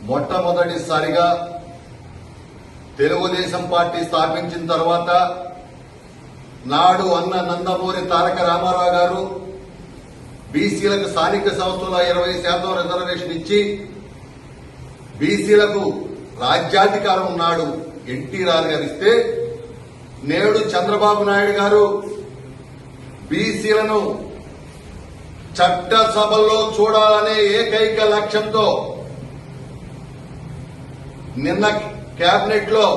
మొట్టమొదటిసారిగా తెలుగుదేశం పార్టీ స్థాపించిన తర్వాత నాడు అన్న నందమూరి తారక రామారావు గారు బీసీలకు స్థానిక సంస్థల 20% రిజర్వేషన్ ఇచ్చి బీసీలకు రాజ్యాధికారం నాడు ఎన్టీ రాజు గారు ఇస్తే నేడు చంద్రబాబు నాయుడు గారు బీసీలను చట్టసభల్లో చూడాలనే ఏకైక లక్ష్యంతో నిన్న కేబినెట్ లో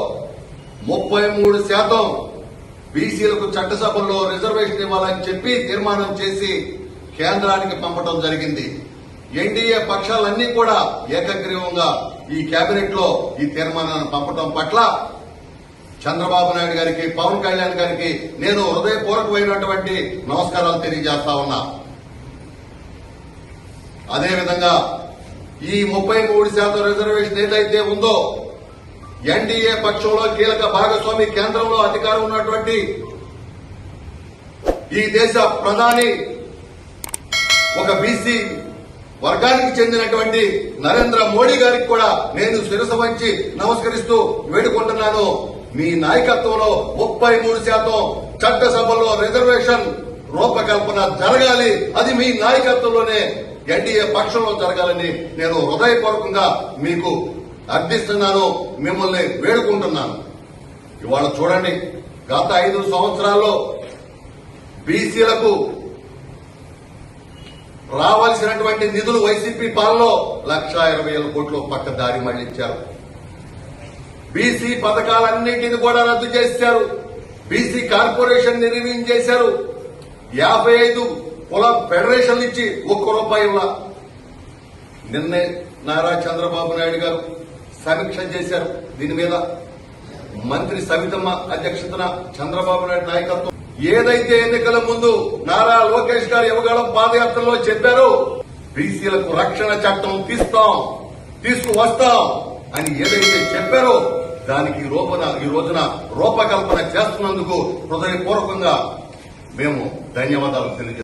33% బీసీలకు చట్టసభల్లో రిజర్వేషన్ ఇవ్వాలని చెప్పి తీర్మానం చేసి కేంద్రానికి పంపడం జరిగింది. ఎన్డీఏ పక్షాలన్నీ కూడా ఏకగ్రీవంగా ఈ కేబినెట్ లో ఈ తీర్మానాన్ని పంపడం పట్ల చంద్రబాబు నాయుడు గారికి, పవన్ కళ్యాణ్ గారికి నేను హృదయపూర్వకమైనటువంటి నమస్కారాలు తెలియజేస్తా ఉన్నా. అదేవిధంగా ఈ 33% రిజర్వేషన్ ఏదైతే ఉందో ఎన్డీఏ పక్షంలో కీలక భాగస్వామి కేంద్రంలో అధికారం ఉన్నటువంటి ఈ దేశ ప్రధాని ఒక బీసీ వర్గానికి చెందినటువంటి నరేంద్ర మోడీ గారికి కూడా నేను శిరసు వంచి నమస్కరిస్తూ వేడుకుంటున్నాను. మీ నాయకత్వంలో 33% చట్టసభలో రిజర్వేషన్ రూపకల్పన జరగాలి. అది మీ నాయకత్వంలోనే ఎన్డీఏ పక్షంలో జరగాలని నేను హృదయపూర్వకంగా మీకు అర్థిస్తున్నాను, మిమ్మల్ని వేడుకుంటున్నాను. ఇవాళ చూడండి, గత 5 సంవత్సరాల్లో బీసీలకు రావాల్సినటువంటి నిధులు వైసీపీ పాలనలో 1,20,000 కోట్లు పక్క దారి మళ్లించారు. బీసీ పథకాలన్నింటినీ కూడా రద్దు చేశారు. బీసీ కార్పొరేషన్ నిర్వీర్యం చేశారు. 55 కుల ఫెడరేషన్లు ఇచ్చి ₹1 నిన్నే నారా చంద్రబాబు నాయుడు గారు సమీక్ష చేశారు. దీని మీద మంత్రి సవితమ్మ అధ్యక్షతన చంద్రబాబు నాయుడు నాయకత్వం ఏదైతే ఎన్నికల ముందు నారా లోకేష్ గారు యువగళం పాదయాత్రలో చెప్పారో బీసీలకు రక్షణ చట్టం తీసుకువస్తాం అని ఏదైతే చెప్పారో దానికి ఈ రోజున రూపకల్పన చేస్తున్నందుకు హృదయపూర్వకంగా మేము ధన్యవాదాలు తెలియజేస్తాం.